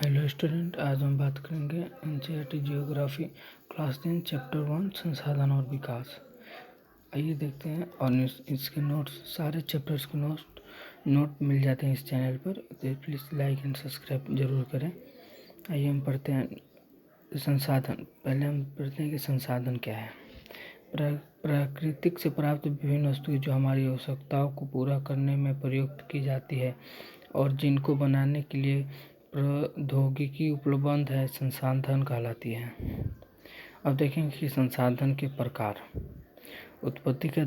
Hello student, आज हम बात करेंगे एनसीईआरटी जियोग्राफी क्लास 10 चैप्टर 1 संसाधन और विकास। आइए देखते हैं। और इसके नोट्स, सारे चैप्टर्स के नोट मिल जाते हैं इस चैनल पर, तो प्लीज़ लाइक एंड सब्सक्राइब जरूर करें। आइए हम पढ़ते हैं संसाधन। पहले हम पढ़ते हैं कि संसाधन क्या है। प्राकृतिक से प्राप्त विभिन्न वस्तुएं जो हमारी आवश्यकताओं को पूरा करने में प्रयुक्त की जाती है और जिनको बनाने के लिए प्रौद्योगिकी उपलब्ध है, संसाधन कहलाती है। अब देखेंगे कि संसाधन के प्रकार। उत्पत्ति के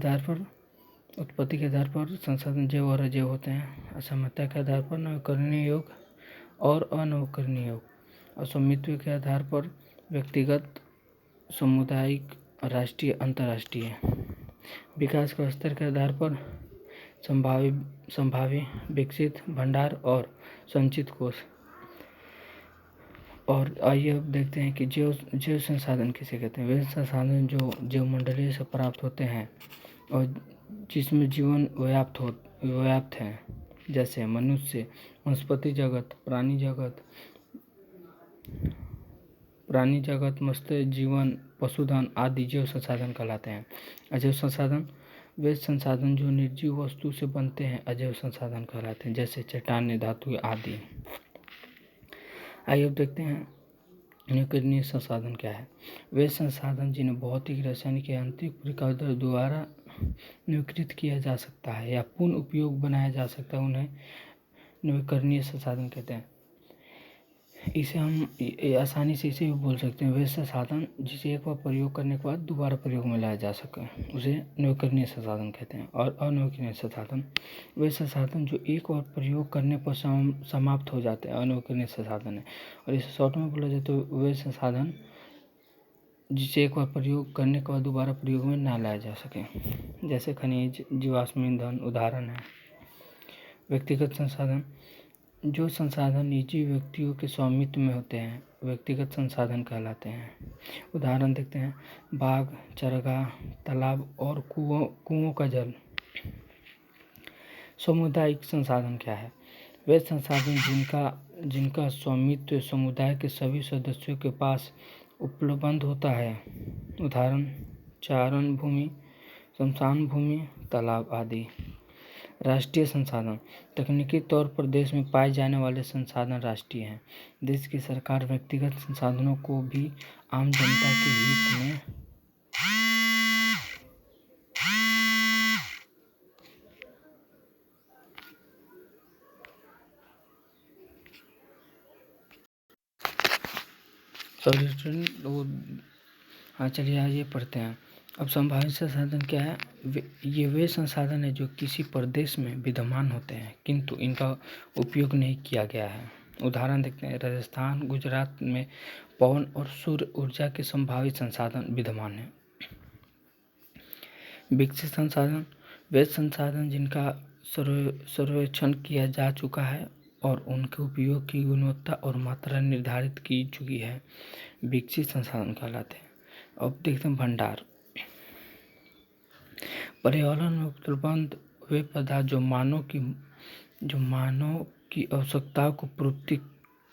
आधार पर संसाधन जैव और अजैव होते हैं। असमता के आधार पर नवीकरणीय योग्य और अनवीकरणीय योग्य। और स्वामित्व के आधार पर व्यक्तिगत, सामुदायिक, राष्ट्रीय, अंतर्राष्ट्रीय। विकास के स्तर के आधार पर संभावी, विकसित, भंडार और संचित कोष। और आइए अब देखते हैं कि जैव संसाधन किसे कहते हैं। वे संसाधन जो जैवमंडलीय से प्राप्त होते हैं और जिसमें जीवन व्याप्त है, जैसे मनुष्य, वनस्पति जगत, प्राणी जगत, मत्स्य जीवन, पशुधन आदि जैव संसाधन कहलाते हैं। अजैव संसाधन वे संसाधन जो निर्जीव वस्तु से बनते हैं अजैव संसाधन कहलाते हैं, जैसे चट्टानें, धातु आदि। आइए अब देखते हैं नवीकरणीय संसाधन क्या है। वे संसाधन जिन्हें भौतिक, रासायनिक या यांत्रिक प्रक्रिया द्वारा नवीकृत किया जा सकता है या पुनः उपयोग बनाया जा सकता है, उन्हें नवीकरणीय संसाधन कहते हैं। इसे हम आसानी से इसे भी बोल सकते हैं, वे संसाधन जिसे एक बार प्रयोग करने के बाद दोबारा प्रयोग में लाया जा सके, उसे नवीकरणीय संसाधन कहते हैं। और अनवीकरणीय संसाधन वे संसाधन जो एक बार प्रयोग करने पर समाप्त हो जाते हैं, अनवीकरणीय संसाधन है। और इसे शॉर्ट में बोला जाए तो वे संसाधन जिसे एक बार प्रयोग करने के बाद दोबारा प्रयोग में ना लाया जा सके, जैसे खनिज, जीवाश्म ईंधन उदाहरण है। व्यक्तिगत संसाधन जो संसाधन निजी व्यक्तियों के स्वामित्व में होते हैं व्यक्तिगत संसाधन कहलाते हैं। उदाहरण देखते हैं, बाग, चरगाह, तालाब और कुओं का जल। सामुदायिक संसाधन क्या है। वे संसाधन जिनका स्वामित्व समुदाय के सभी सदस्यों के पास उपलब्ध होता है। उदाहरण, चारण भूमि, श्मशान भूमि, तालाब आदि। राष्ट्रीय संसाधन तकनीकी तौर पर देश में पाए जाने वाले संसाधन राष्ट्रीय हैं। देश की सरकार व्यक्तिगत संसाधनों को भी आम जनता के हित में चलिए आइए पढ़ते हैं। अब संभावित संसाधन क्या है। ये वे संसाधन है जो किसी प्रदेश में विद्यमान होते हैं किंतु इनका उपयोग नहीं किया गया है। उदाहरण देखते हैं, राजस्थान, गुजरात में पवन और सूर्य ऊर्जा के संभावित संसाधन विद्यमान हैं। विकसित संसाधन वे संसाधन जिनका सर्वेक्षण किया जा चुका है और उनके उपयोग की गुणवत्ता और मात्रा निर्धारित की चुकी है, विकसित संसाधन कहलाते हैं। अब देखते हैं भंडार। पर्यावरण में उपलब्ध वे पदार्थ जो मानव की आवश्यकताओं को पूर्ति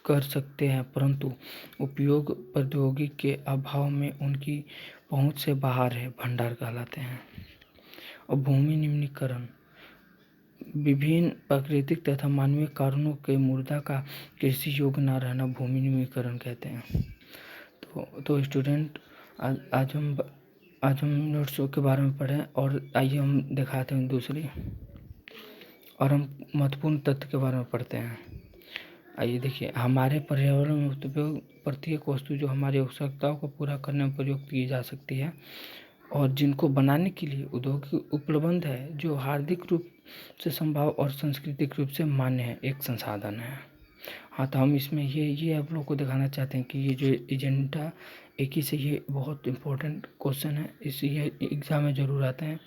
कर सकते हैं परंतु उपयोग प्रौद्योगिकी के अभाव में उनकी पहुंच से बाहर है, भंडार कहलाते हैं। और भूमि निम्नीकरण विभिन्न प्राकृतिक तथा मानवीय कारणों के मृदा का कृषि योग्य न रहना भूमि निम्नीकरण कहते हैं। तो स्टूडेंट, आज हम नोट्सों के बारे में पढ़ें और आइए हम दिखाते हैं दूसरी, और हम महत्वपूर्ण तथ्य के बारे में पढ़ते हैं। आइए देखिए, हमारे पर्यावरण में उपयोग प्रत्येक वस्तु जो हमारी आवश्यकताओं को पूरा करने में प्रयुक्त की जा सकती है और जिनको बनाने के लिए उद्योग उपलब्ध है, जो हार्दिक रूप से संभव और सांस्कृतिक रूप से मान्य है, एक संसाधन है। हाँ, तो हम इसमें ये आप लोग को दिखाना चाहते हैं कि ये जो एजेंडा एक ही से, ये बहुत इम्पोर्टेंट क्वेश्चन है, ये एग्जाम में ज़रूर आते हैं।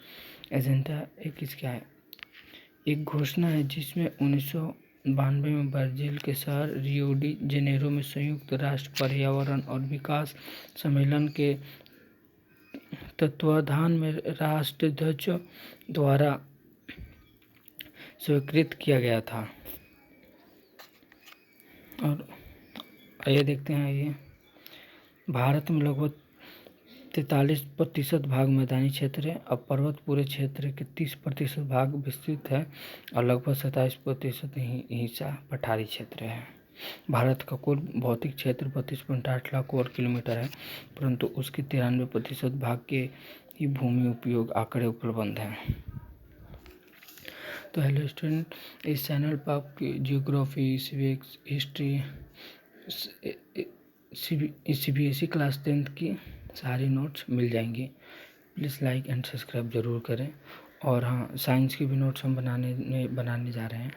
एजेंडा 21 क्या है। एक घोषणा है जिसमें 1992 में ब्राज़ील के शहर रियो डी जेनेरो में संयुक्त राष्ट्र पर्यावरण और विकास सम्मेलन के तत्वाधान में राष्ट्राध्यक्ष द्वारा स्वीकृत किया गया था। और आइए देखते हैं। ये भारत में लगभग 43% भाग मैदानी क्षेत्र है और पर्वत पूरे क्षेत्र के 30% भाग विस्तृत है और लगभग 27% ही हिस्सा पठारी क्षेत्र है। भारत का कुल भौतिक क्षेत्र 32.8 लाख वर्ग किलोमीटर है, परंतु उसके 93% भाग के ही भूमि उपयोग आंकड़े उपलब्ध हैं। तो हेलो स्टूडेंट, इस चैनल पर आपकी geography, civics, history, CBSE class 10th की सारी नोट्स मिल जाएंगी। प्लीज़ लाइक एंड सब्सक्राइब ज़रूर करें। और हाँ, साइंस की भी नोट्स हम बनाने जा रहे हैं।